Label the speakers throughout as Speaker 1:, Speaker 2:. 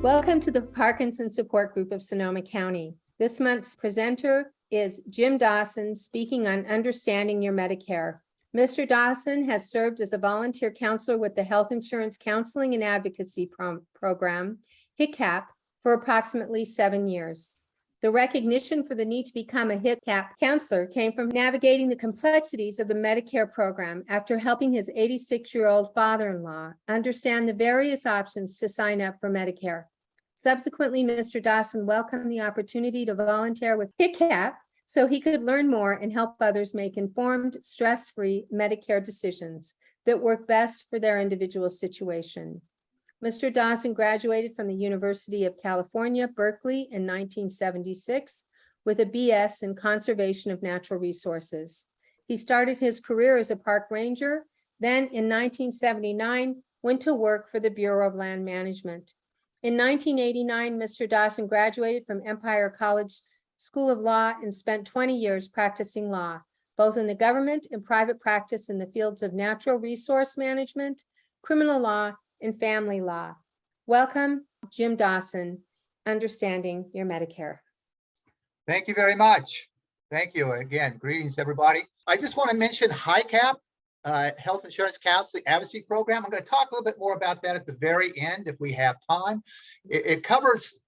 Speaker 1: Welcome to the Parkinson Support Group of Sonoma County. This month's presenter is Jim Dawson, speaking on understanding your Medicare. Mr. Dawson has served as a volunteer counselor with the Health Insurance Counseling and Advocacy Program, HICAP, for approximately 7 years. The recognition for the need to become a HICAP counselor came from navigating the complexities of the Medicare program after helping his 86-year-old father-in-law understand the various options to sign up for Medicare. Subsequently, Mr. Dawson welcomed the opportunity to volunteer with HICAP so he could learn more and help others make informed, stress-free Medicare decisions that work best for their individual situation. Mr. Dawson graduated from the University of California, Berkeley in 1976 with a BS in Conservation of Natural Resources. He started his career as a park ranger, then in 1979 went to work for the Bureau of Land Management. In 1989, Mr. Dawson graduated from Empire College School of Law and spent 20 years practicing law, both in the government and private practice in the fields of natural resource management, criminal law, and family law. Welcome, Jim Dawson, Understanding Your Medicare.
Speaker 2: Thank you very much. Thank you again. Greetings, everybody. I just want to mention HICAP, Health Insurance Counseling Advocacy Program. I'm going to talk a little bit more about that at the very end if we have time. It covers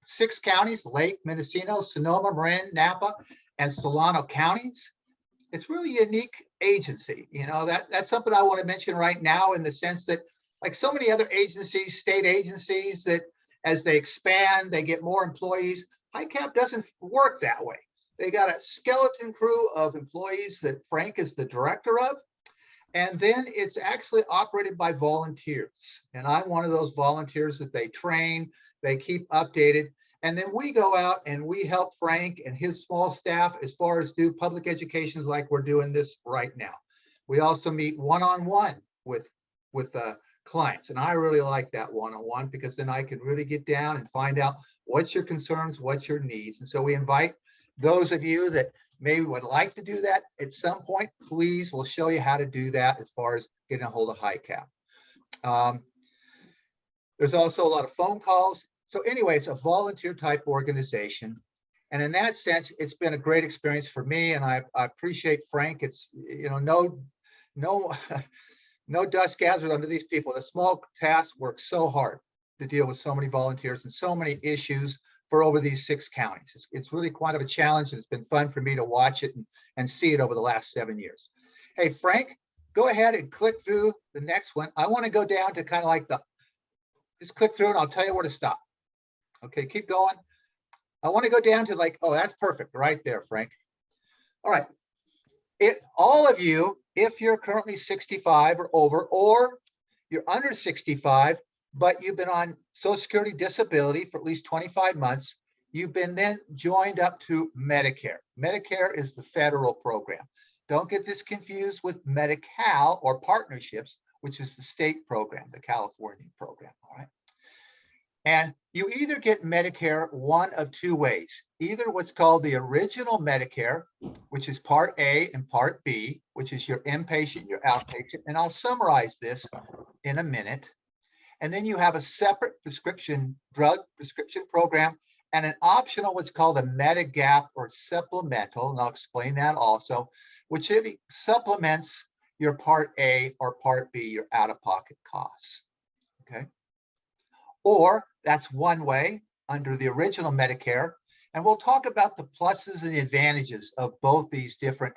Speaker 2: 6 counties: Lake, Mendocino, Sonoma, Marin, Napa, and Solano counties. It's really a unique agency. You know, that's something I want to mention right now, in the sense that, like so many other agencies, state agencies, that as they expand, they get more employees. HICAP doesn't work that way. They got a skeleton crew of employees that Frank is the director of. And then it's actually operated by volunteers. And I'm one of those volunteers that they train, they keep updated. And then we go out and we help Frank and his small staff as far as do public educations like we're doing this right now. We also meet one-on-one with clients. And I really like that one-on-one, because then I can really get down and find out what's your concerns, what's your needs. And so we invite those of you that maybe would like to do that at some point, please, we'll show you how to do that as far as getting a hold of HICAP. There's also a lot of phone calls. So anyway, it's a volunteer type organization. And in that sense, it's been a great experience for me. And I appreciate Frank. It's, you know, no dust gathered under these people. The small task works so hard to deal with so many volunteers and so many issues for over these 6 counties. It's really quite of a challenge, and it's been fun for me to watch it and see it over the last 7 years. Hey, Frank, go ahead and click through the next one. I want to go down to kind of like just click through and I'll tell you where to stop. Okay, keep going. I want to go down to like, oh, that's perfect right there, Frank. All right. All of you, if you're currently 65 or over, or you're under 65, but you've been on Social Security disability for at least 25 months, you've been then joined up to Medicare. Medicare is the federal program. Don't get this confused with Medi-Cal or partnerships, which is the state program, the California program, all right? And you either get Medicare one of 2 ways, either what's called the original Medicare, which is Part A and Part B, which is your inpatient, your outpatient, and I'll summarize this in a minute. And then you have a separate drug prescription program, and an optional what's called a Medigap or supplemental, and I'll explain that also, which supplements your Part A or Part B, your out-of-pocket costs, okay? Or that's one way under the original Medicare, and we'll talk about the pluses and the advantages of both these different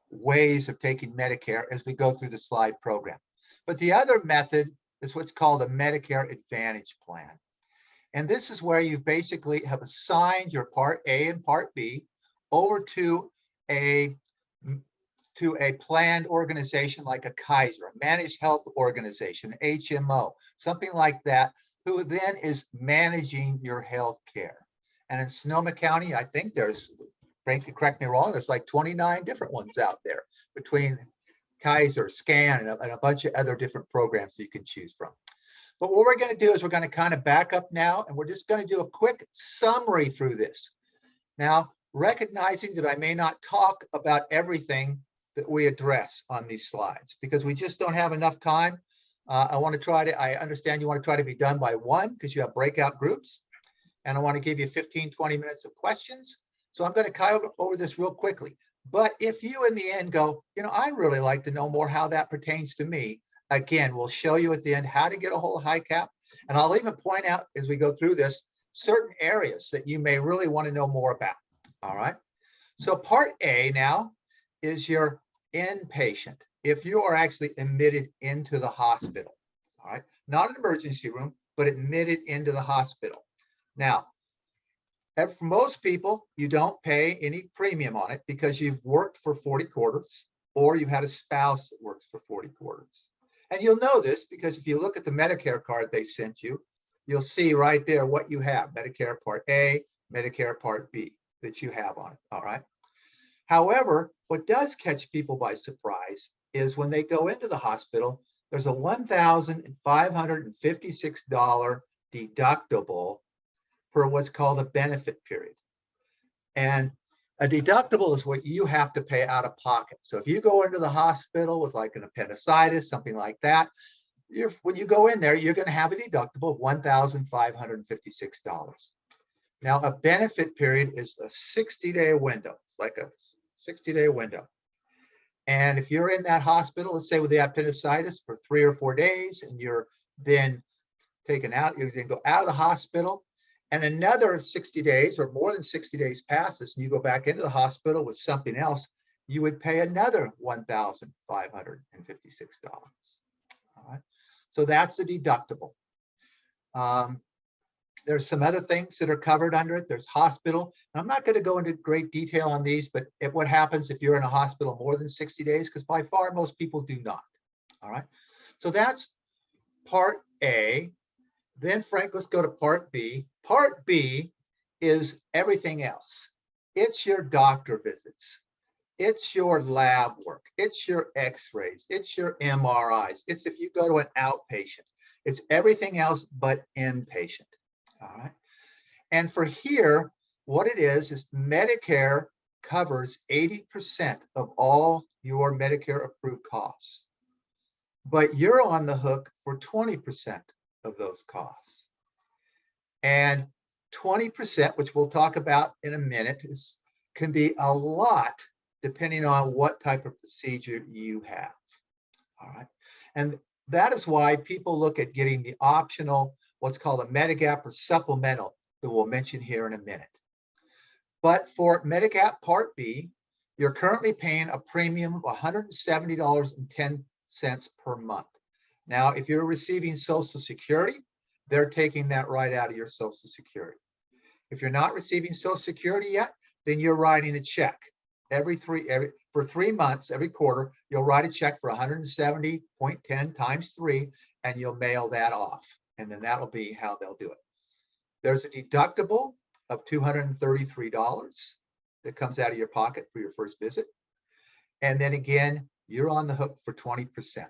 Speaker 2: ways of taking Medicare as we go through the slide program. But the other method is what's called a Medicare Advantage plan. And this is where you basically have assigned your Part A and Part B over to a planned organization like a Kaiser, a managed health organization, HMO, something like that, who then is managing your health care. And in Sonoma County, I think there's, Frank, correct me wrong, there's like 29 different ones out there between Kaiser, SCAN, and a bunch of other different programs that you can choose from. But what we're going to do is we're going to kind of back up now, and we're just going to do a quick summary through this. Now, recognizing that I may not talk about everything that we address on these slides because we just don't have enough time, I understand you want to try to be done by 1 because you have breakout groups. And I want to give you 15, 20 minutes of questions. So I'm going to go over this real quickly. But if you in the end go, I'd really like to know more how that pertains to me, again, we'll show you at the end how to get a hold of HICAP. And I'll even point out as we go through this, certain areas that you may really want to know more about. All right. So part A now is your inpatient. If you are actually admitted into the hospital, all right, not an emergency room, but admitted into the hospital. Now, for most people, you don't pay any premium on it because you've worked for 40 quarters or you've had a spouse that works for 40 quarters. And you'll know this because if you look at the Medicare card they sent you, you'll see right there what you have, Medicare Part A, Medicare Part B that you have on it, all right? However, what does catch people by surprise is when they go into the hospital, there's a $1,556 deductible for what's called a benefit period. And a deductible is what you have to pay out of pocket. So if you go into the hospital with like an appendicitis, something like that, when you go in there, you're going to have a deductible of $1,556. Now, a benefit period is a 60-day window. It's like a 60-day window. And if you're in that hospital, let's say with the appendicitis for 3 or 4 days, and you're then taken out, you then go out of the hospital, and another 60 days or more than 60 days passes, and you go back into the hospital with something else, you would pay another $1,556. All right. So that's the deductible. There's some other things that are covered under it. There's hospital. And I'm not going to go into great detail on these, but what happens if you're in a hospital more than 60 days? Because by far, most people do not. All right. So that's part A. Then, Frank, let's go to part B. Part B is everything else. It's your doctor visits. It's your lab work. It's your x-rays. It's your MRIs. It's if you go to an outpatient. It's everything else but inpatient. All right. And for here, what it is Medicare covers 80% of all your Medicare approved costs. But you're on the hook for 20% of those costs. And 20%, which we'll talk about in a minute, can be a lot depending on what type of procedure you have. All right. And that is why people look at getting the optional, what's called a Medigap or supplemental that we'll mention here in a minute. But for Medigap Part B, you're currently paying a premium of $170.10 per month. Now, if you're receiving Social Security, they're taking that right out of your Social Security. If you're not receiving Social Security yet, then you're writing a check. For 3 months, every quarter, you'll write a check for 170.10 times 3, and you'll mail that off. And then that'll be how they'll do it. There's a deductible of $233 that comes out of your pocket for your first visit. And then again, you're on the hook for 20%.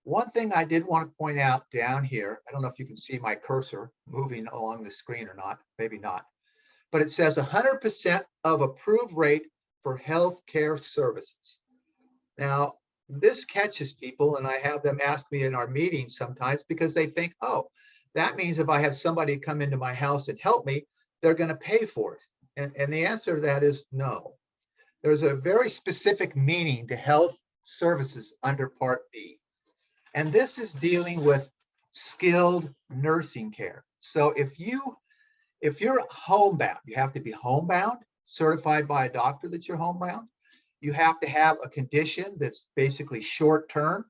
Speaker 2: One thing I did want to point out down here, I don't know if you can see my cursor moving along the screen or not, maybe not, but it says 100% of approved rate for healthcare services. Now, this catches people, and I have them ask me in our meetings sometimes because they think, oh, that means if I have somebody come into my house and help me, they're going to pay for it. And the answer to that is no. There's a very specific meaning to health services under Part B. And this is dealing with skilled nursing care. So if you're homebound, you have to be homebound, certified by a doctor that you're homebound. You have to have a condition that's basically short-term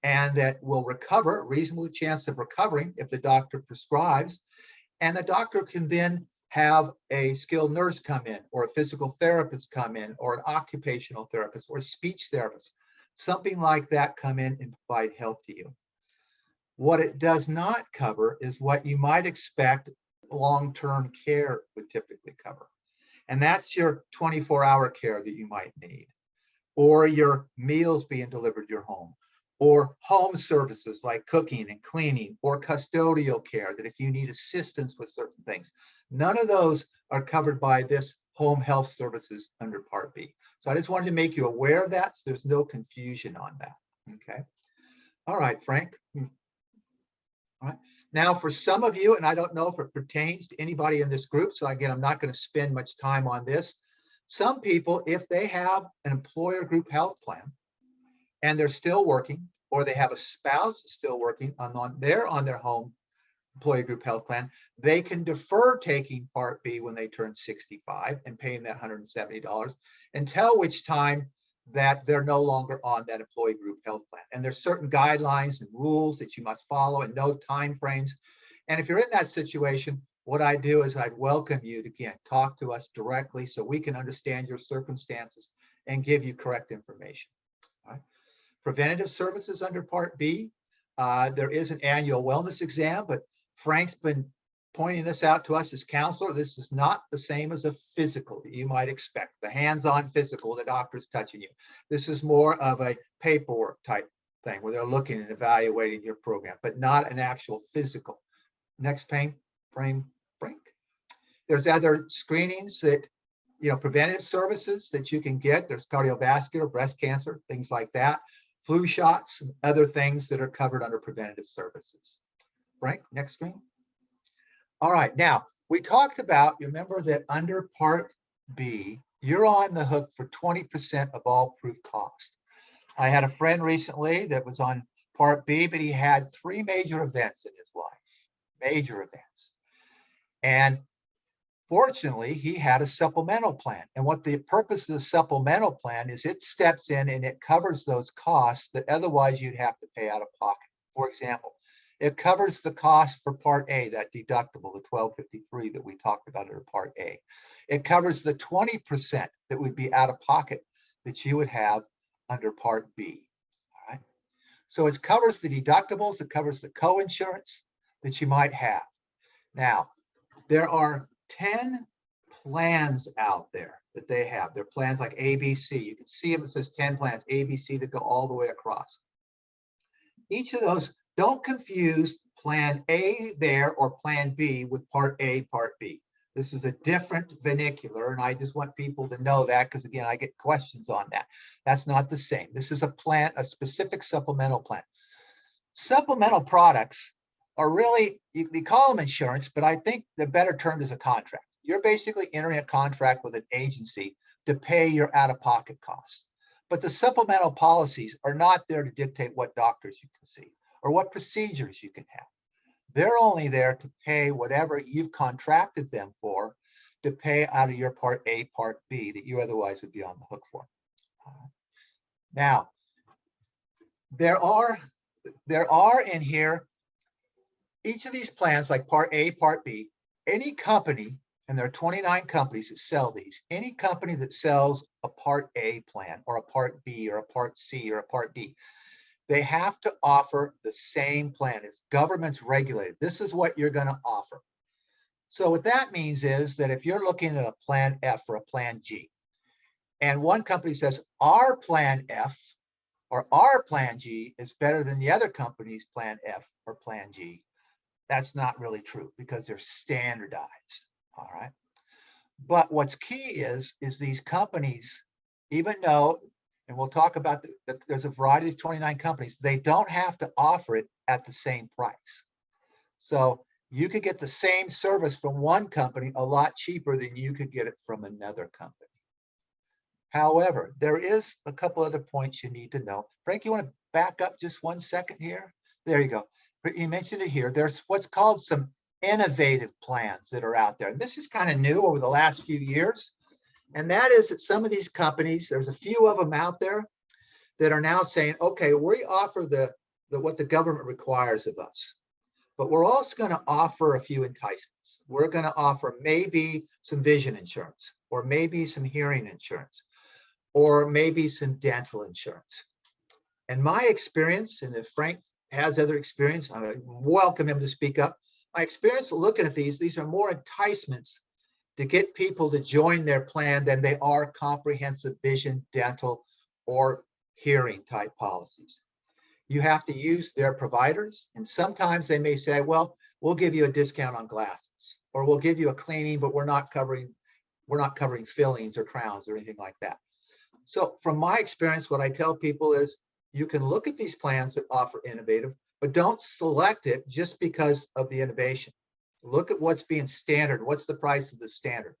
Speaker 2: and that will recover, reasonable chance of recovering if the doctor prescribes. And the doctor can then have a skilled nurse come in, or a physical therapist come in, or an occupational therapist, or a speech therapist, something like that come in and provide help to you. What it does not cover is what you might expect long-term care would typically cover. And that's your 24-hour care that you might need, or your meals being delivered to your home, or home services like cooking and cleaning, or custodial care that if you need assistance with certain things. None of those are covered by this home health services under Part B. So I just wanted to make you aware of that so there's no confusion on that, okay? All right, Frank. All right. Now, for some of you, and I don't know if it pertains to anybody in this group, so again, I'm not going to spend much time on this. Some people, if they have an employer group health plan and they're still working, or they have a spouse still working on their home employee group health plan, they can defer taking Part B when they turn 65 and paying that $170 until which time that they're no longer on that employee group health plan. And there's certain guidelines and rules that you must follow and no time frames. And if you're in that situation, what I do is I'd welcome you to, again, talk to us directly so we can understand your circumstances and give you correct information. All right. Preventative services under Part B, there is an annual wellness exam, but Frank's been pointing this out to us as counselor. This is not the same as a physical that you might expect, the hands-on physical, the doctor's touching you. This is more of a paperwork type thing where they're looking and evaluating your program, but not an actual physical. Next frame, Frank. There's other screenings that, preventative services that you can get. There's cardiovascular, breast cancer, things like that, flu shots, and other things that are covered under preventative services. Frank, next screen. All right, now we talked about, you remember that under Part B, you're on the hook for 20% of all proved cost. I had a friend recently that was on Part B, but he had 3 major events in his life, major events. And fortunately, he had a supplemental plan. And what the purpose of the supplemental plan is, it steps in and it covers those costs that otherwise you'd have to pay out of pocket. For example, it covers the cost for Part A, that deductible, the $1,253 that we talked about under Part A. It covers the 20% that would be out of pocket that you would have under Part B. All right. So it covers the deductibles, it covers the co-insurance that you might have. Now, there are 10 plans out there that they have. They're plans like ABC. You can see them, it says 10 plans, ABC, that go all the way across. Each of those, don't confuse Plan A there or Plan B with Part A, Part B. This is a different vernacular, and I just want people to know that because, again, I get questions on that. That's not the same. This is a plan, a specific supplemental plan. Supplemental products are really, you call them insurance, but I think the better term is a contract. You're basically entering a contract with an agency to pay your out-of-pocket costs. But the supplemental policies are not there to dictate what doctors you can see or what procedures you can have. They're only there to pay whatever you've contracted them for, to pay out of your Part A, Part B that you otherwise would be on the hook for. Now, there are in here, each of these plans like Part A, Part B, any company, and there are 29 companies that sell these, any company that sells a Part A plan or a Part B or a Part C or a Part D, they have to offer the same plan. It's government's regulated. This is what you're going to offer. So what that means is that if you're looking at a Plan F or a Plan G, and one company says our Plan F or our Plan G is better than the other company's Plan F or Plan G, that's not really true because they're standardized. All right. But what's key is these companies, even though, and we'll talk about there's a variety of 29 companies, they don't have to offer it at the same price. So you could get the same service from one company a lot cheaper than you could get it from another company. However, there is a couple other points you need to know. Frank, you want to back up just 1 second here? There you go. You mentioned it here. There's what's called some innovative plans that are out there. And this is kind of new over the last few years. And that is that some of these companies, there's a few of them out there that are now saying, okay, we offer what the government requires of us, but we're also going to offer a few enticements. We're going to offer maybe some vision insurance, or maybe some hearing insurance, or maybe some dental insurance. And my experience, and if Frank has other experience, I welcome him to speak up. My experience looking at these are more enticements to get people to join their plan than they are comprehensive vision, dental, or hearing type policies. You have to use their providers, and sometimes they may say, well, we'll give you a discount on glasses, or we'll give you a cleaning, but we're not covering fillings or crowns or anything like that. So from my experience, what I tell people is You can look at these plans that offer innovative, but don't select it just because of the innovation. Look at what's being standard. What's the price of the standard?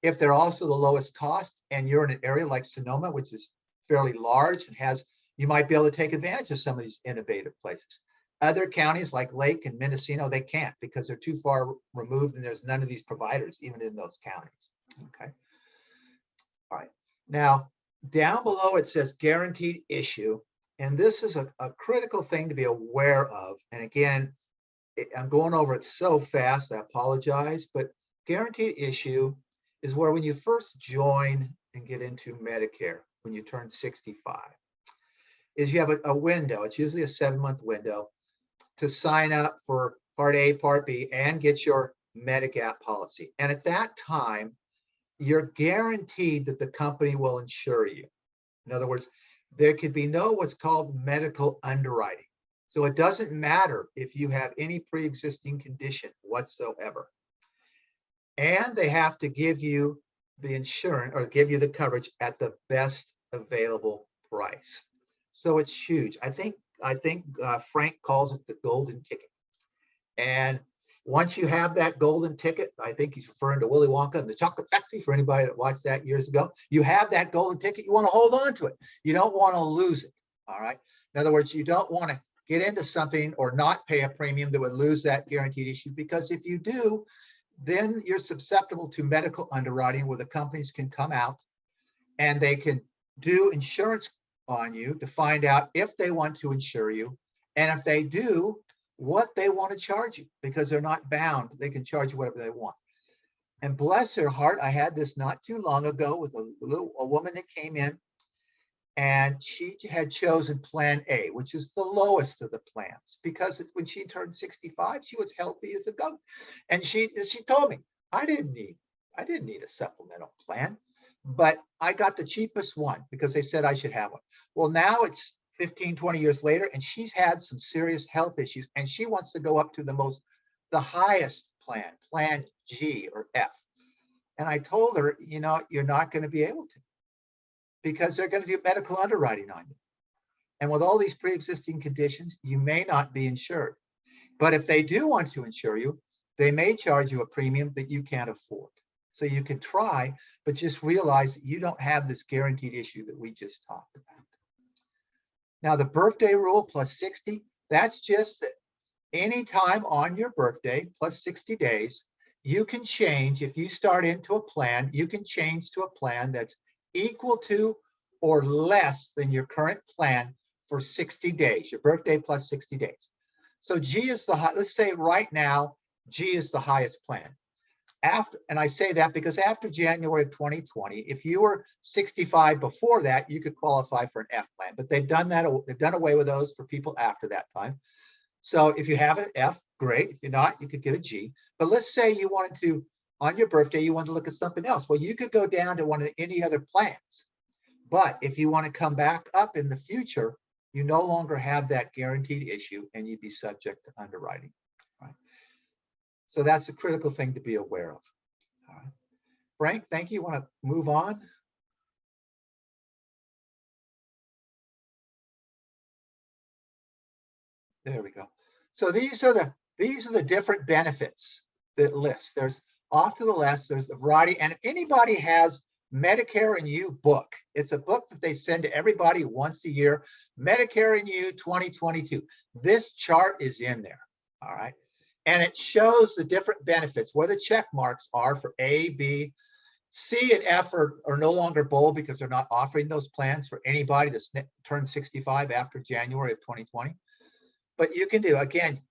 Speaker 2: If they're also the lowest cost and you're in an area like Sonoma, which is fairly large and has, you might be able to take advantage of some of these innovative places. Other counties like Lake and Mendocino, they can't because they're too far removed and there's none of these providers even in those counties. Okay. All right. Now, down below it says guaranteed issue. And this is a critical thing to be aware of. And again, I'm going over it so fast, I apologize, but guaranteed issue is where when you first join and get into Medicare, when you turn 65, is you have a window, it's usually a 7-month window to sign up for Part A, Part B, and get your Medigap policy. And at that time, you're guaranteed that the company will insure you. In other words, there could be no what's called medical underwriting. So it doesn't matter if you have any pre-existing condition whatsoever. And they have to give you the insurance or give you the coverage at the best available price. So it's huge. I think Frank calls it the golden ticket. And once you have that golden ticket, I think he's referring to Willy Wonka and the Chocolate Factory for anybody that watched that years ago. You have that golden ticket, you want to hold on to it. You don't want to lose it. All right. In other words, you don't want to get into something or not pay a premium that would lose that guaranteed issue, because if you do, then you're susceptible to medical underwriting where the companies can come out and they can do insurance on you to find out if they want to insure you. And if they do, what they want to charge you, because they're not bound. They can charge you whatever they want. And bless her heart, I had this not too long ago with a woman that came in and she had chosen Plan A, which is the lowest of the plans, because when she turned 65, she was healthy as a goat. And she told me, I didn't need a supplemental plan, but I got the cheapest one because they said I should have one. Well, now it's 15, 20 years later, and she's had some serious health issues, and she wants to go up to the highest plan, Plan G or F. And I told her, you're not going to be able to, because they're going to do medical underwriting on you. And with all these pre-existing conditions, you may not be insured. But if they do want to insure you, they may charge you a premium that you can't afford. So you can try, but just realize that you don't have this guaranteed issue that we just talked about. Now, the birthday rule plus 60, that's just that any time on your birthday plus 60 days, you can change. If you start into a plan, you can change to a plan that's equal to or less than your current plan for 60 days, your birthday plus 60 days. So G is let's say right now, G is the highest plan. And I say that because after January of 2020, if you were 65 before that, you could qualify for an F plan, but they've done away with those for people after that time. So if you have an F, great. If you're not, you could get a G. But let's say you wanted to, on your birthday, you wanted to look at something else. Well, you could go down to any other plans. But if you want to come back up in the future, you no longer have that guaranteed issue and you'd be subject to underwriting. So that's a critical thing to be aware of. All right. Frank, thank you. Want to move on? There we go. So these are the different benefits that list. There's off to the left, there's a variety. And if anybody has Medicare and You book, it's a book that they send to everybody once a year, Medicare and You 2022. This chart is in there. All right. And it shows the different benefits, where the check marks are for A, B, C, and F are no longer bold because they're not offering those plans for anybody that's turned 65 after January of 2020. But you can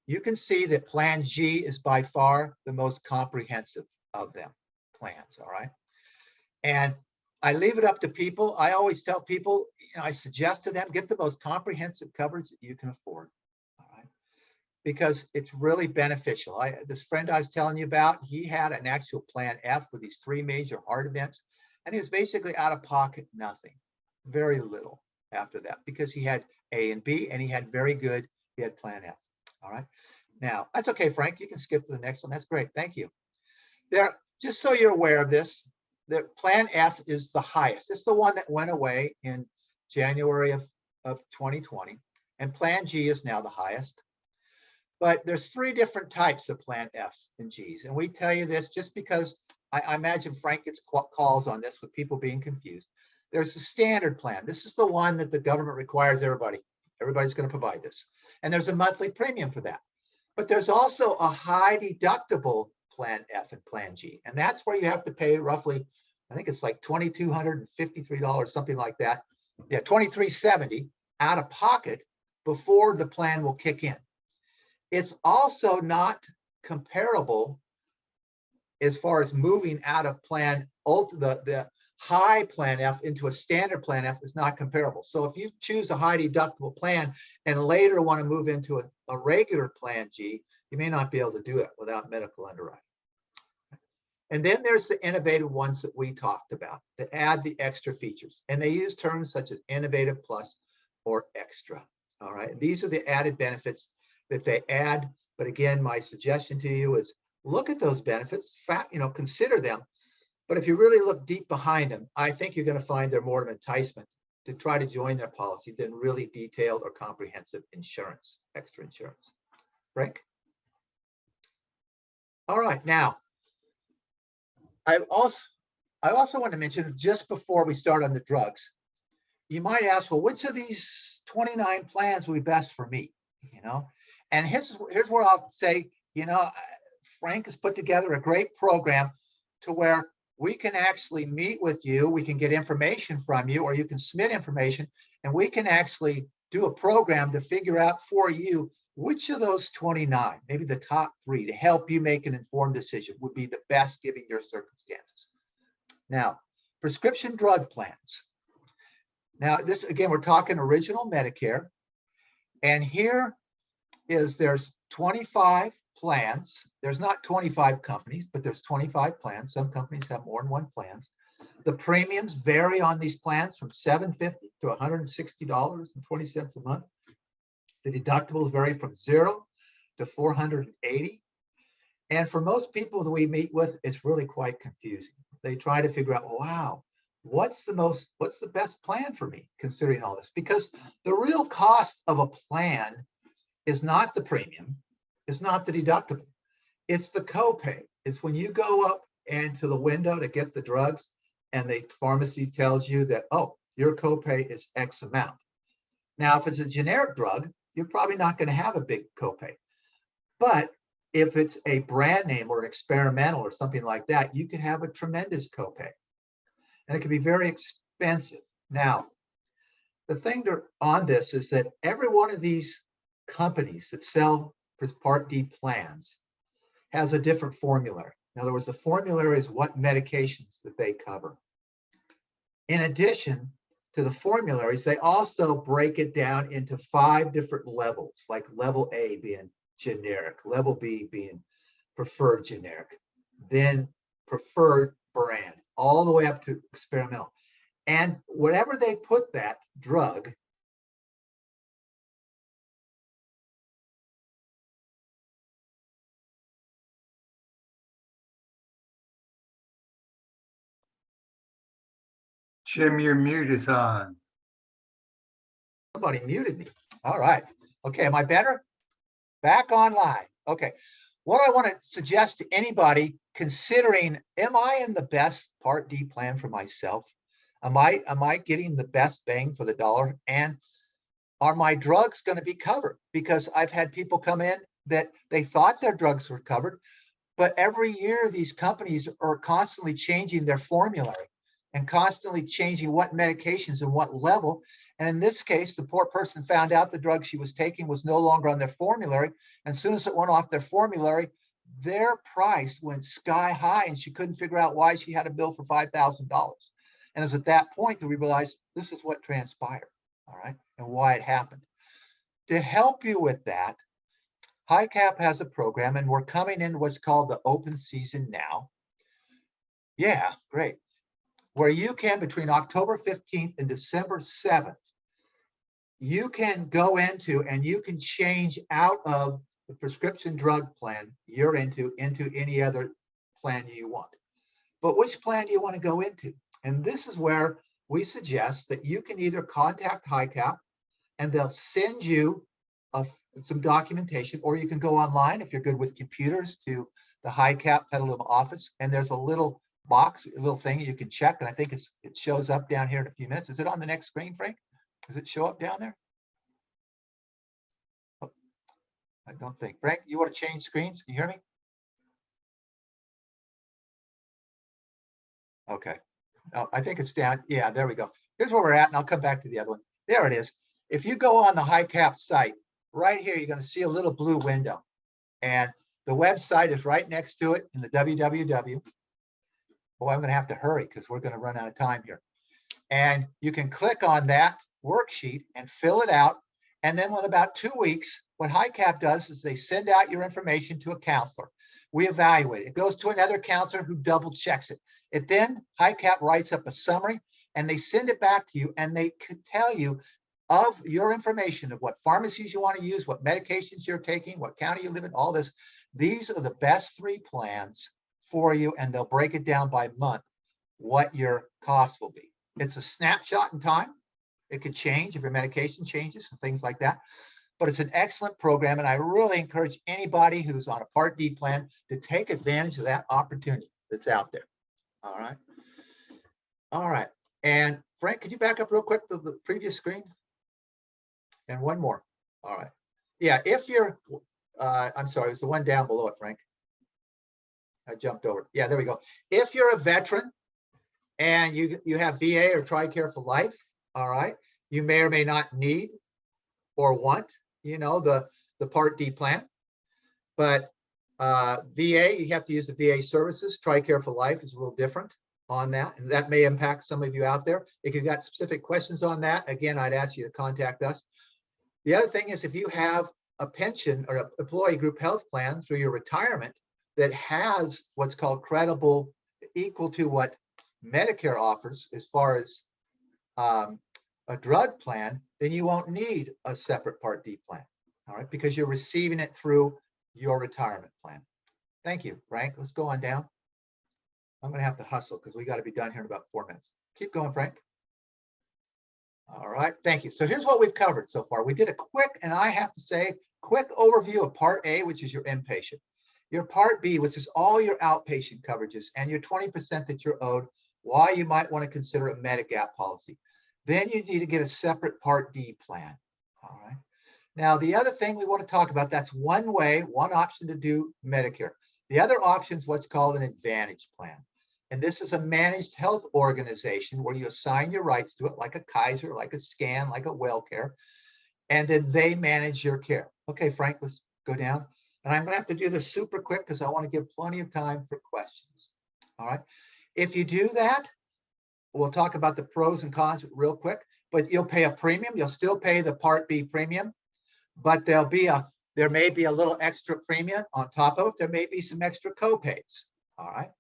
Speaker 2: you can see that Plan G is by far the most comprehensive of them plans, all right? And I leave it up to people. I always tell people, I suggest to them, get the most comprehensive coverage that you can afford. Because it's really beneficial. This friend I was telling you about, he had an actual Plan F with these 3 major heart events, and he was basically out of pocket nothing, very little after that, because he had A and B, and he had Plan F. All right. Now, that's okay, Frank. You can skip to the next one. That's great. Thank you. Just so you're aware of this, the Plan F is the highest. It's the one that went away in January of of 2020, and Plan G is now the highest. But there's three different types of Plan Fs and Gs. And we tell you this just because I imagine Frank gets calls on this with people being confused. There's a standard plan. This is the one that the government requires everybody. Everybody's going to provide this. And there's a monthly premium for that. But there's also a high deductible Plan F and Plan G. And that's where you have to pay roughly, I think it's like $2,253, something like that. Yeah, $2,370 out of pocket before the plan will kick in. It's also not comparable as far as moving out of plan, the high Plan F into a standard Plan F is not comparable. So if you choose a high deductible plan and later want to move into a regular Plan G, you may not be able to do it without medical underwriting. And then there's the innovative ones that we talked about that add the extra features. And they use terms such as innovative plus or extra. All right. These are the added benefits that they add. But again, my suggestion to you is look at those benefits, consider them. But if you really look deep behind them, I think you're going to find they're more of an enticement to try to join their policy than really detailed or comprehensive insurance, extra insurance. Frank? All right. Now, I also want to mention just before we start on the drugs, you might ask, well, which of these 29 plans will be best for me? And here's where I'll say, Frank has put together a great program to where we can actually meet with you. We can get information from you, or you can submit information, and we can actually do a program to figure out for you which of those 29, maybe the top 3, to help you make an informed decision would be the best given your circumstances. Now, prescription drug plans. Now, this, again, we're talking original Medicare. And here there's 25 plans. There's not 25 companies, but there's 25 plans. Some companies have more than one plans. The premiums vary on these plans from $750 to $160.20 a month. The deductibles vary from 0 to $480. And for most people that we meet with, it's really quite confusing. They try to figure out, wow, what's the best plan for me considering all this? Because the real cost of a plan is not the premium, it's not the deductible, it's the copay. It's when you go up and to the window to get the drugs and the pharmacy tells you that, oh, your copay is X amount. Now, if it's a generic drug, you're probably not going to have a big copay. But if it's a brand name or an experimental or something like that, you could have a tremendous copay. And it can be very expensive. Now, the thing on this is that every one of these companies that sell Part D plans has a different formulary. In other words, the formulary is what medications that they cover. In addition to the formularies, they also break it down into 5 different levels, like level A being generic, level B being preferred generic, then preferred brand, all the way up to experimental. And whatever they put that drug,
Speaker 3: Jim, your mute is on.
Speaker 2: somebody muted me. All right. Okay, am I better? Back online. Okay. What I want to suggest to anybody considering, am I in the best Part D plan for myself? Am I getting the best bang for the dollar? And are my drugs going to be covered? Because I've had people come in that they thought their drugs were covered, but every year these companies are constantly changing their formulary and constantly changing what medications and what level. And in this case, the poor person found out the drug she was taking was no longer on their formulary. And as soon as it went off their formulary, their price went sky high and she couldn't figure out why she had a bill for $5,000. And it was at that point that we realized this is what transpired, all right, and why it happened. To help you with that, HiCap has a program, and we're coming in what's called the open season now. Yeah, great. Where you can, between October 15th and December 7th, you can go into and you can change out of the prescription drug plan you're into any other plan you want. But which plan do you want to go into? And this is where we suggest that you can either contact HiCap and they'll send you some documentation, or you can go online if you're good with computers to the HICAP Petaluma office, and there's a little box, a little thing you can check, and I think it shows up down here in a few minutes. Is it on the next screen, Frank? Does it show up down there? Oh, I don't think. Frank, you want to change screens? Can you hear me? Okay. Oh, I think it's down. Yeah, there we go. Here's where we're at, and I'll come back to the other one. There it is. If you go on the HICAP site, right here, you're going to see a little blue window, and the website is right next to it in the www. Boy, I'm going to have to hurry because we're going to run out of time here. And you can click on that worksheet and fill it out. And then with about 2 weeks, what HICAP does is they send out your information to a counselor. We evaluate it. It goes to another counselor who double checks it. Then HICAP writes up a summary and they send it back to you, and they could tell you of your information of what pharmacies you want to use, what medications you're taking, what county you live in, all this. These are the best 3 plans for you, and they'll break it down by month what your cost will be. It's a snapshot in time. It could change if your medication changes and things like that, but it's an excellent program, and I really encourage anybody who's on a Part D plan to take advantage of that opportunity that's out there. All right. All right. And Frank, could you back up real quick to the previous screen? And one more. All right. Yeah, if you're, I'm sorry, it's the one down below it, Frank. I jumped over. Yeah, there we go. If you're a veteran and you have VA or TRICARE for life, all right, you may or may not need or want, the Part D plan. But VA, you have to use the VA services. TRICARE for life is a little different on that, and that may impact some of you out there. If you've got specific questions on that, again, I'd ask you to contact us. The other thing is, if you have a pension or an employee group health plan through your retirement that has what's called credible, equal to what Medicare offers as far as a drug plan, then you won't need a separate Part D plan, all right, because you're receiving it through your retirement plan. Thank you, Frank. Let's go on down. I'm going to have to hustle because we got to be done here in about 4 minutes. Keep going, Frank. All right, thank you. So here's what we've covered so far. We did a quick, and I have to say, quick overview of Part A, which is your inpatient. Your Part B, which is all your outpatient coverages, and your 20% that you're owed, why you might want to consider a Medigap policy. Then you need to get a separate Part D plan. All right. Now, the other thing we want to talk about, that's one way, one option to do Medicare. The other option is what's called an Advantage plan. And this is a managed health organization where you assign your rights to it, like a Kaiser, like a Scan, like a WellCare, and then they manage your care. Okay, Frank, let's go down. And I'm going to have to do this super quick because I want to give plenty of time for questions. All right. If you do that, we'll talk about the pros and cons real quick, but you'll pay a premium. You'll still pay the Part B premium, but there may be a little extra premium on top of it. There may be some extra co-pays. All right.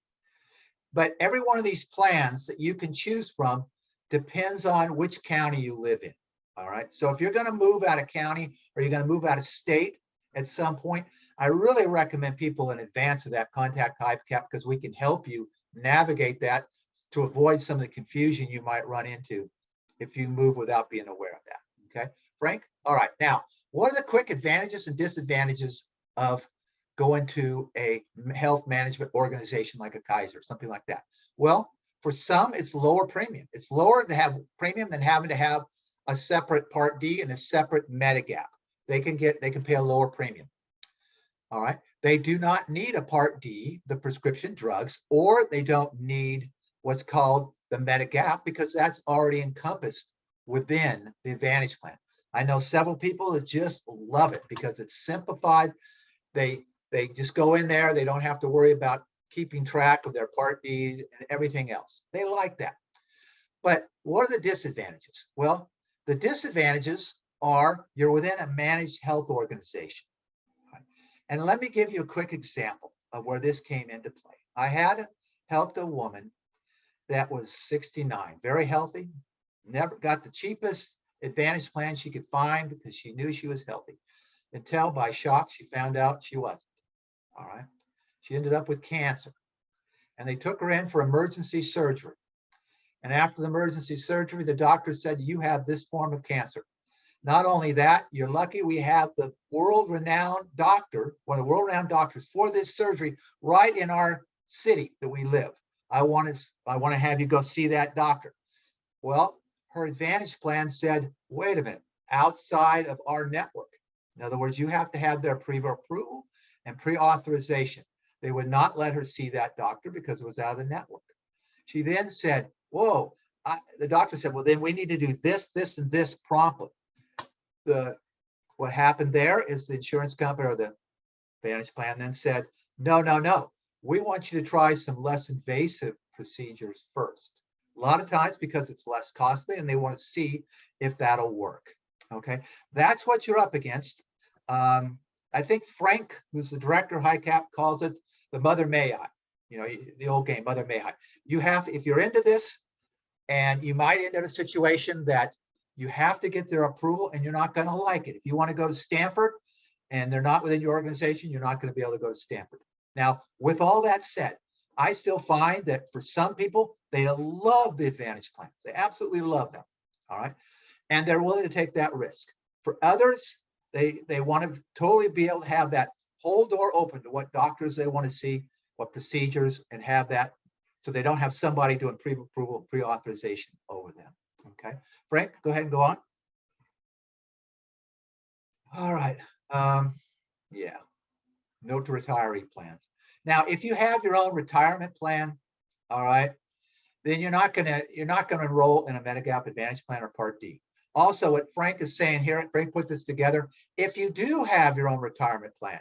Speaker 2: But every one of these plans that you can choose from depends on which county you live in. All right. So if you're going to move out of county or you're going to move out of state at some point, I really recommend people in advance of that contact HICAP because we can help you navigate that to avoid some of the confusion you might run into if you move without being aware of that. Okay, Frank? All right. Now, what are the quick advantages and disadvantages of going to a health management organization like a Kaiser, something like that? Well, for some, it's lower premium. It's lower to have premium than having to have a separate Part D and a separate Medigap. They can pay a lower premium. All right. They do not need a Part D, the prescription drugs, or they don't need what's called the Medigap because that's already encompassed within the Advantage plan. I know several people that just love it because it's simplified. They just go in there. They don't have to worry about keeping track of their Part D and everything else. They like that. But what are the disadvantages? Well, the disadvantages are you're within a managed health organization. And let me give you a quick example of where this came into play. I had helped a woman that was 69, very healthy, never got the cheapest Advantage plan she could find because she knew she was healthy. Until by shock, she found out she wasn't. All right. She ended up with cancer. And they took her in for emergency surgery. And after the emergency surgery, the doctor said, you have this form of cancer. Not only that, you're lucky we have the world-renowned doctor, one of the world-renowned doctors for this surgery right in our city that we live. I want to have you go see that doctor. Well, her Advantage plan said, wait a minute, outside of our network. In other words, you have to have their pre-approval and pre-authorization. They would not let her see that doctor because it was out of the network. She then said, whoa, the doctor said, well, then we need to do this, this, and this promptly. What happened there is the insurance company or the Advantage plan then said, no, no, no. We want you to try some less invasive procedures first. A lot of times because it's less costly and they want to see if that'll work. Okay, that's what you're up against. I think Frank, who's the director of HICAP, calls it the Mother May I. You know, the old game, Mother May I. You have to, if you're into this, and you might end up in a situation that you have to get their approval and you're not going to like it. If you want to go to Stanford and they're not within your organization, you're not going to be able to go to Stanford. Now, with all that said, I still find that for some people, they love the Advantage plans. They absolutely love them. All right. And they're willing to take that risk. For others, they want to totally be able to have that whole door open to what doctors they want to see, what procedures, and have that so they don't have somebody doing pre-approval, pre-authorization over them. Okay. Frank, go ahead and go on. All right. Yeah. Note to retiree plans. Now, if you have your own retirement plan, all right, then you're not gonna enroll in a Medigap Advantage plan or Part D. Also, what Frank is saying here, Frank put this together. If you do have your own retirement plan,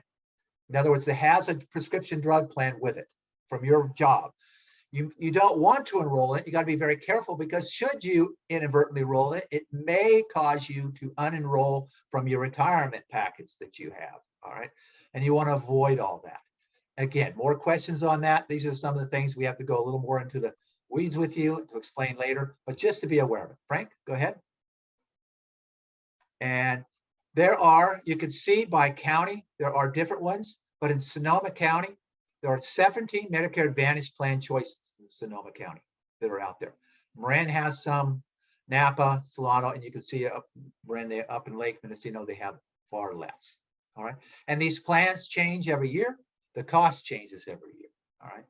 Speaker 2: in other words, it has a prescription drug plan with it from your job, you don't want to enroll in it. You got to be very careful because should you inadvertently enroll in it, it may cause you to unenroll from your retirement package that you have. All right, and you want to avoid all that. Again, more questions on that. These are some of the things we have to go a little more into the weeds with you to explain later, but just to be aware of it. Frank, go ahead. And there are, you can see by county, there are different ones, but in Sonoma County, there are 17 Medicare Advantage plan choices in Sonoma County that are out there. Marin has some, Napa, Solano, and you can see up Marin, up in Lake Mendocino, they have far less. All right. And these plans change every year. The cost changes every year. All right.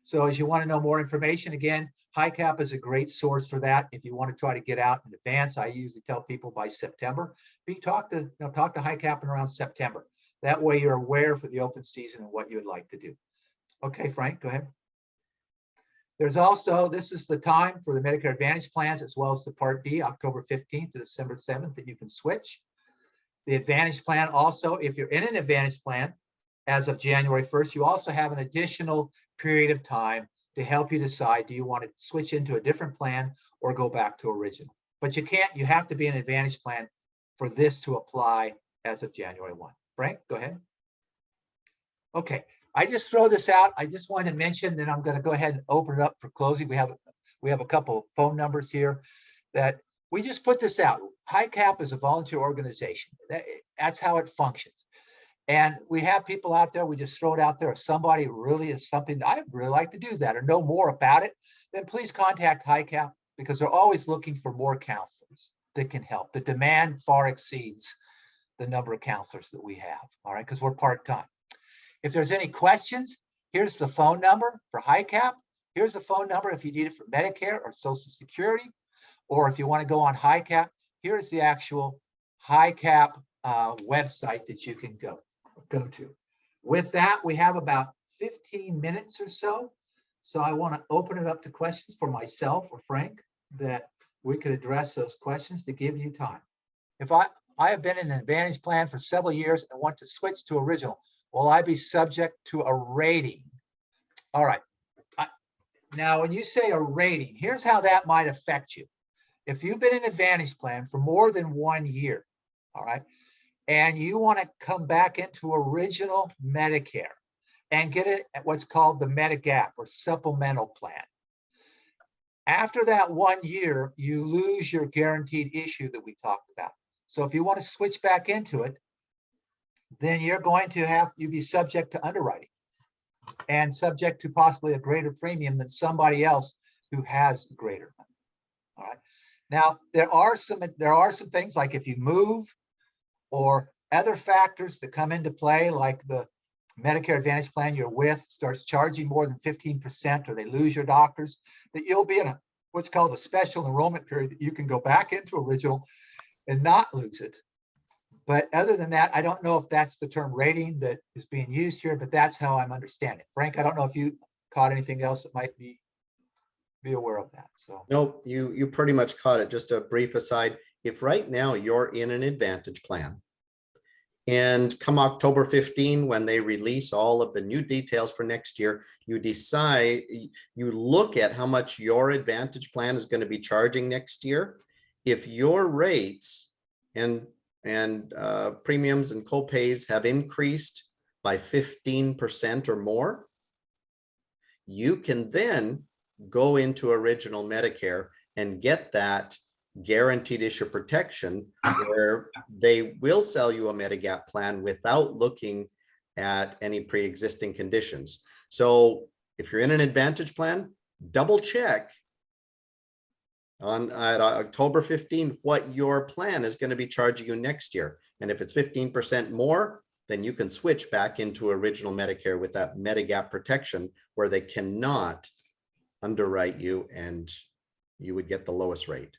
Speaker 2: So as you want to know more information, again, HICAP is a great source for that. If you want to try to get out in advance, I usually tell people by September, talk to HICAP in around September. That way you're aware for the open season and what you would like to do. Okay, Frank, go ahead. There's also, this is the time for the Medicare Advantage plans as well as the Part D, October 15th to December 7th that you can switch. The Advantage plan also, if you're in an Advantage plan as of January 1st, you also have an additional period of time to help you decide, do you want to switch into a different plan or go back to original? But you can't, you have to be an Advantage plan for this to apply as of January 1. Frank, go ahead. Okay, I just throw this out. I just wanted to mention, then I'm going to go ahead and open it up for closing. We have a couple of phone numbers here that we just put this out. HICAP is a volunteer organization. That's how it functions. And we have people out there, we just throw it out there. If somebody really is something, I'd really like to do that or know more about it, then please contact HICAP because they're always looking for more counselors that can help. The demand far exceeds the number of counselors that we have, all right, because we're part-time. If there's any questions, here's the phone number for HICAP. Here's the phone number if you need it for Medicare or Social Security, or if you want to go on HICAP, here's the actual HICAP website that you can go to. With that, we have about 15 minutes or so. So I want to open it up to questions for myself or Frank that we could address those questions to give you time. If I have been in an Advantage plan for several years and want to switch to original, will I be subject to a rating? All right. Now, when you say a rating, here's how that might affect you. If you've been in an Advantage plan for more than 1 year, all right, and you want to come back into original Medicare and get it at what's called the Medigap or supplemental plan. After that 1 year, you lose your guaranteed issue that we talked about. So if you want to switch back into it, then you're going to have you be subject to underwriting and subject to possibly a greater premium than somebody else who has greater. All right. Now, there are some things like if you move or other factors that come into play, like the Medicare Advantage plan you're with starts charging more than 15%, or they lose your doctors, that you'll be in a what's called a special enrollment period that you can go back into original and not lose it. But other than that, I don't know if that's the term rating that is being used here, but that's how I'm understanding it. Frank, I don't know if you caught anything else that might be aware of that. So
Speaker 4: Nope, you pretty much caught it. Just a brief aside. If right now you're in an Advantage plan, and come October 15, when they release all of the new details for next year, you decide, you look at how much your Advantage plan is going to be charging next year. If your rates and premiums and copays have increased by 15% or more, you can then go into original Medicare and get that guaranteed issue protection, where they will sell you a Medigap plan without looking at any pre-existing conditions. So if you're in an Advantage plan, double check on October 15 what your plan is going to be charging you next year. And if it's 15% more, then you can switch back into original Medicare with that Medigap protection, where they cannot underwrite you and you would get the lowest rate.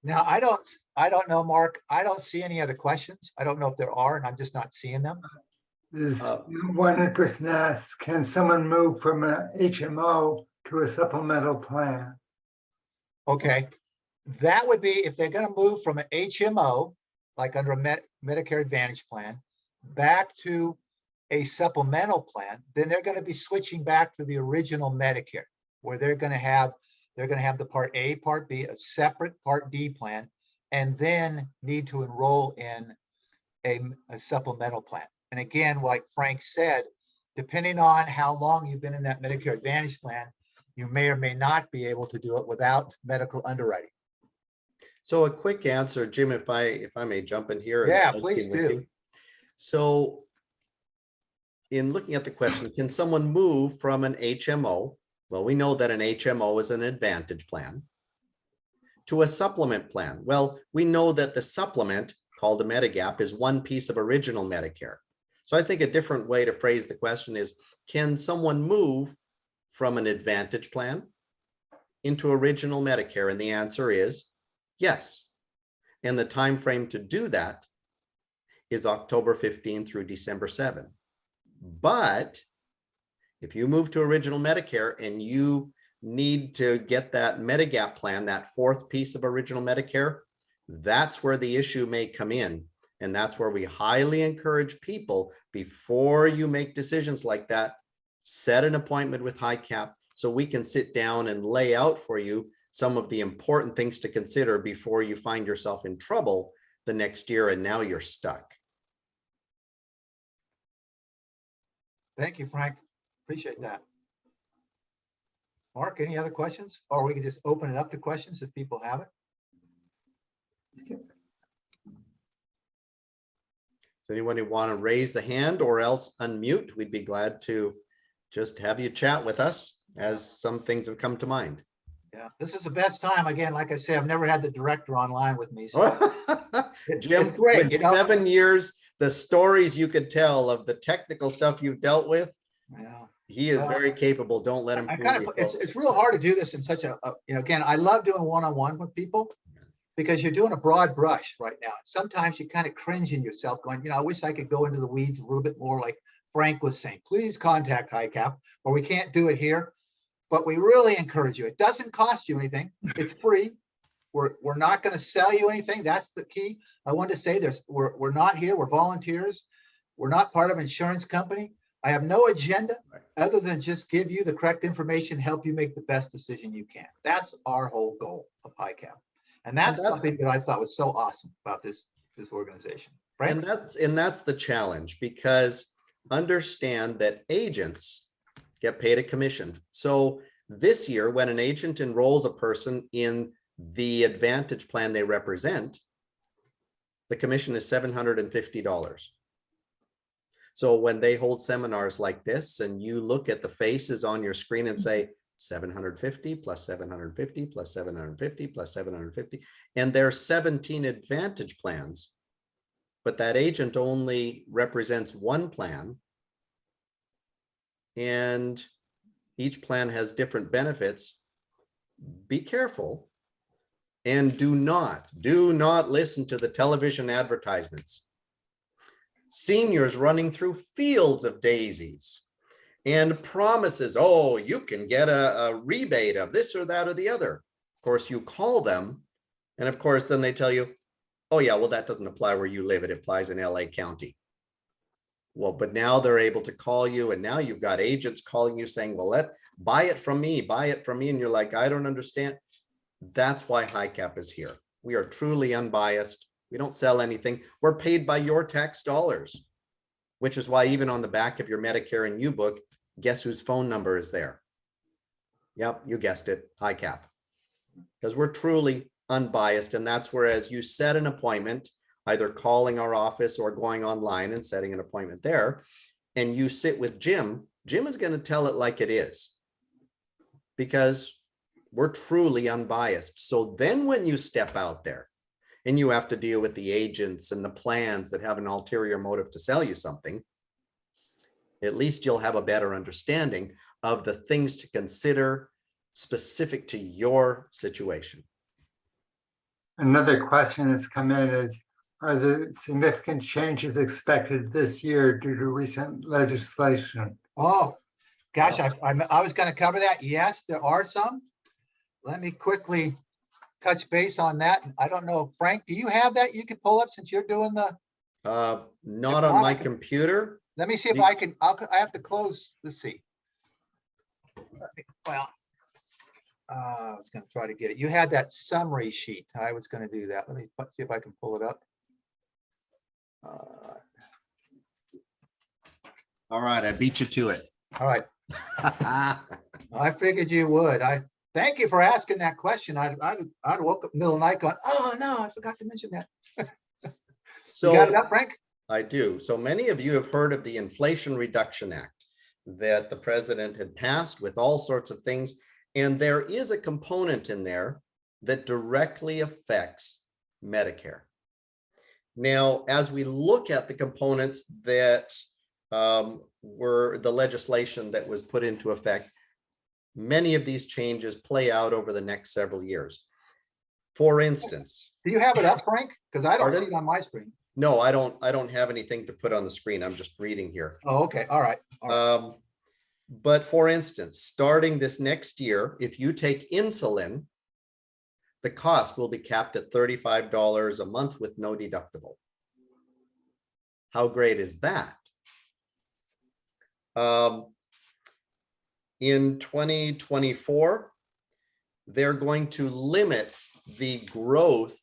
Speaker 2: now I don't know, Mark. I don't see any other questions. I don't know if there are, and I'm just not seeing them.
Speaker 3: There's one person asks, can someone move from an HMO to a supplemental plan?
Speaker 2: Okay, that would be if they're going to move from an HMO, like under a Medicare Advantage plan, back to a supplemental plan, then they're going to be switching back to the original Medicare, where they're going to have the Part A, Part B, a separate Part D plan, and then need to enroll in a supplemental plan. And again, like Frank said, depending on how long you've been in that Medicare Advantage plan, you may or may not be able to do it without medical underwriting.
Speaker 4: So a quick answer, Jim, if I may jump in here.
Speaker 2: Yeah, please do.
Speaker 4: So in looking at the question, can someone move from an HMO? Well, we know that an HMO is an Advantage plan, to a supplement plan. Well, we know that the supplement, called a Medigap, is one piece of original Medicare. So I think a different way to phrase the question is, can someone move from an Advantage plan into original Medicare? And the answer is yes. And the time frame to do that is October 15 through December 7. But if you move to original Medicare and you need to get that Medigap plan, that fourth piece of original Medicare, that's where the issue may come in. And that's where we highly encourage people, before you make decisions like that, set an appointment with HICAP so we can sit down and lay out for you some of the important things to consider before you find yourself in trouble the next year and now you're stuck.
Speaker 2: Thank you, Frank. Appreciate that. Mark, any other questions? Or we can just open it up to questions if people have it.
Speaker 4: Does anyone want to raise the hand or else unmute? We'd be glad to just have you chat with us as some things have come to mind.
Speaker 2: Yeah, this is the best time. Again, like I say, I've never had the director online with me. So
Speaker 4: Jim,
Speaker 2: great,
Speaker 4: with
Speaker 2: you know?
Speaker 4: 7 years, the stories you could tell of the technical stuff you've dealt with,
Speaker 2: Yeah.
Speaker 4: he is very capable. Don't let him
Speaker 2: I
Speaker 4: fool
Speaker 2: kind
Speaker 4: you,
Speaker 2: of, it's
Speaker 4: folks.
Speaker 2: real hard to do this in such a, again, I love doing one-on-one with people because you're doing a broad brush right now. Sometimes you kind of cringe in yourself going, I wish I could go into the weeds a little bit more, like Frank was saying. Please contact HICAP, or we can't do it here. But we really encourage you. It doesn't cost you anything. It's free. We're not going to sell you anything. That's the key. I want to say we're not here. We're volunteers. We're not part of an insurance company. I have no agenda other than just give you the correct information, help you make the best decision you can. That's our whole goal of HICAP. And that's something that I thought was so awesome about this organization. Right?
Speaker 4: And that's the challenge, because understand that agents get paid a commission. So this year, when an agent enrolls a person in the Advantage plan they represent, the commission is $750. So when they hold seminars like this and you look at the faces on your screen and say, 750 plus 750 plus 750 plus 750. And there's 17 Advantage plans, but that agent only represents one plan. And each plan has different benefits. Be careful and do not listen to the television advertisements. Seniors running through fields of daisies and promises, oh, you can get a rebate of this or that or the other. Of course, you call them, and of course, then they tell you, oh yeah, well, that doesn't apply where you live. It applies in LA County. Well, but now they're able to call you, and now you've got agents calling you saying, well, buy it from me. And you're like, I don't understand. That's why HICAP is here. We are truly unbiased. We don't sell anything. We're paid by your tax dollars, which is why even on the back of your Medicare and U book, guess whose phone number is there? Yep, you guessed it, HICAP. Because we're truly unbiased, and that's where, as you set an appointment, either calling our office or going online and setting an appointment there, and you sit with Jim is going to tell it like it is, because we're truly unbiased. So then when you step out there and you have to deal with the agents and the plans that have an ulterior motive to sell you something, at least you'll have a better understanding of the things to consider specific to your situation.
Speaker 3: Another question that's come in is, are the significant changes expected this year due to recent legislation?
Speaker 2: Oh, gosh, I was going to cover that. Yes, there are some. Let me quickly touch base on that. I don't know, Frank, do you have that you can pull up since you're doing the?
Speaker 4: Not on my computer.
Speaker 2: Let me see if I can. I have to close. Let's see. Well, I was going to try to get it. You had that summary sheet. I was going to do that. Let me see if I can pull it up.
Speaker 4: All right, I beat you to it.
Speaker 2: All right. I figured you would. I thank you for asking that question. I'd woke up in the middle of the night going, oh no, I forgot to mention that.
Speaker 4: So
Speaker 2: you got it up, Frank?
Speaker 4: I do. So many of you have heard of the Inflation Reduction Act that the president had passed with all sorts of things. And there is a component in there that directly affects Medicare. Now, as we look at the components that were the legislation that was put into effect, many of these changes play out over the next several years. For instance,
Speaker 2: do you have it up, Frank? Because I don't
Speaker 4: Pardon?
Speaker 2: see it on my screen.
Speaker 4: No, I don't have anything to put on the screen. I'm just reading here.
Speaker 2: Oh, okay. All right. All right.
Speaker 4: But for instance, starting this next year, if you take insulin, the cost will be capped at $35 a month with no deductible. How great is that? In 2024, they're going to limit the growth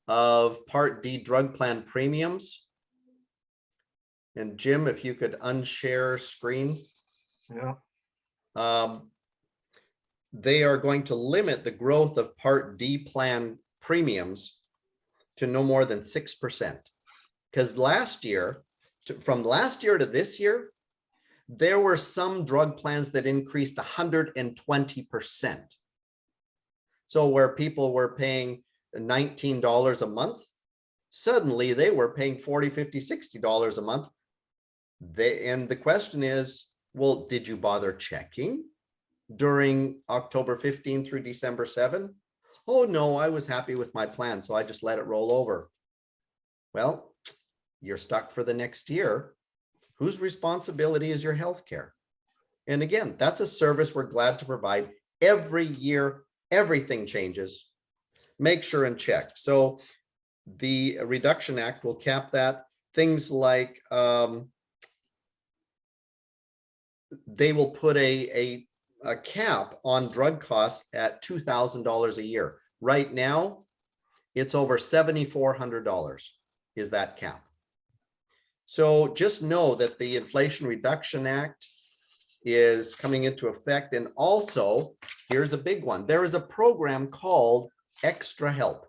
Speaker 4: of Part D drug plan premiums. And Jim, if you could unshare screen.
Speaker 2: Yeah.
Speaker 4: They are going to limit the growth of Part D plan premiums to no more than 6%. Because last year, from last year to this year, there were some drug plans that increased 120%. So where people were paying $19 a month, suddenly they were paying $40, $50, $60 a month. And the question is, well, did you bother checking during October 15 through December 7? Oh, no, I was happy with my plan, so I just let it roll over. Well, you're stuck for the next year. Whose responsibility is your health care? And again, that's a service we're glad to provide. Every year, everything changes. Make sure and check. So the Reduction Act will cap that. Things like they will put a cap on drug costs at $2,000 a year. Right now, it's over $7,400 is that cap. So just know that the Inflation Reduction Act is coming into effect. And also, here's a big one. There is a program called Extra Help.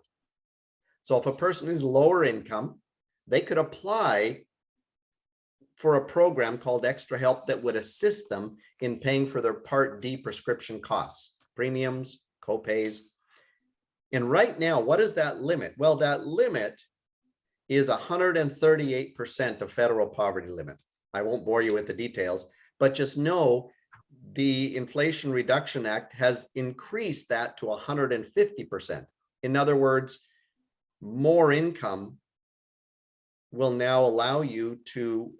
Speaker 4: So if a person is lower income, they could apply for a program called Extra Help that would assist them in paying for their Part D prescription costs, premiums, co-pays. And right now, what is that limit? Well, that limit is 138% of federal poverty limit. I won't bore you with the details, but just know the Inflation Reduction Act has increased that to 150%. In other words, more income will now allow you to,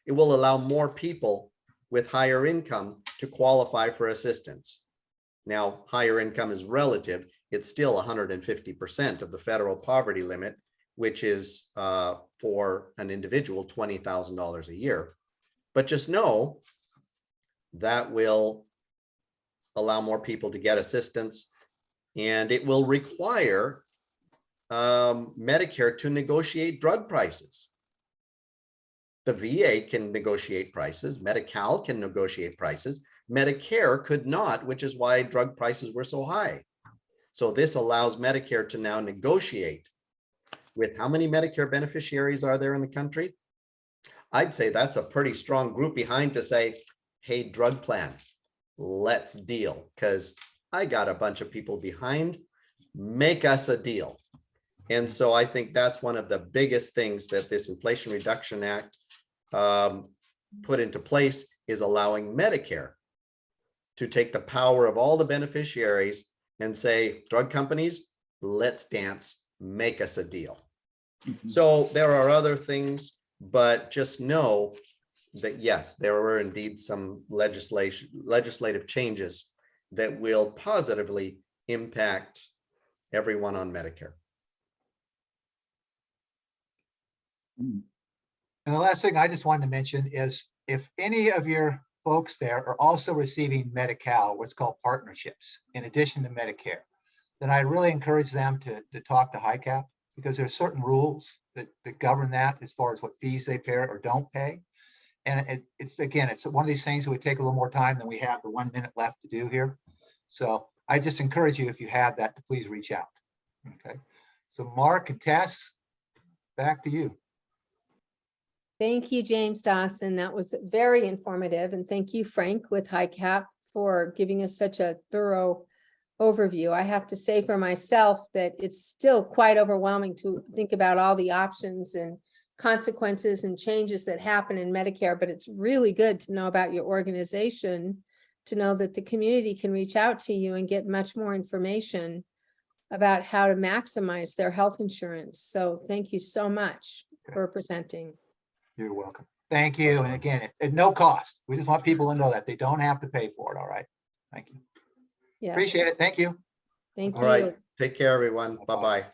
Speaker 4: it will allow more people with higher income to qualify for assistance. Now, higher income is relative. It's still 150% of the federal poverty limit, which is for an individual $20,000 a year. But just know that will allow more people to get assistance, and it will require Medicare to negotiate drug prices. The VA can negotiate prices, Medi-Cal can negotiate prices, Medicare could not, which is why drug prices were so high. So this allows Medicare to now negotiate with how many Medicare beneficiaries are there in the country? I'd say that's a pretty strong group behind to say, hey, drug plan, let's deal, because I got a bunch of people behind, make us a deal. And so I think that's one of the biggest things that this Inflation Reduction Act put into place, is allowing Medicare to take the power of all the beneficiaries and say, drug companies, let's dance, make us a deal. So there are other things, but just know that yes, there were indeed some legislative changes that will positively impact everyone on Medicare.
Speaker 2: And the last thing I just wanted to mention is if any of your folks there are also receiving Medi-Cal, what's called partnerships, in addition to Medicare, then I really encourage them to talk to HICAP, because there's certain rules that govern that as far as what fees they pay or don't pay. And it's one of these things that would take a little more time than we have the 1 minute left to do here. So I just encourage you, if you have that, to please reach out. Okay. So Mark and Tess, back to you.
Speaker 1: Thank you, James Dawson. That was very informative. And thank you, Frank, with HICAP, for giving us such a thorough overview. I have to say for myself that it's still quite overwhelming to think about all the options and consequences and changes that happen in Medicare, but it's really good to know about your organization, to know that the community can reach out to you and get much more information about how to maximize their health insurance. So thank you so much for presenting.
Speaker 2: You're welcome. Thank you. And again, at no cost. We just want people to know that they don't have to pay for it. All right. Thank you.
Speaker 1: Yeah.
Speaker 2: Appreciate it. Thank you.
Speaker 1: Thank
Speaker 4: All
Speaker 1: you.
Speaker 4: right. Take care, everyone. Bye-bye.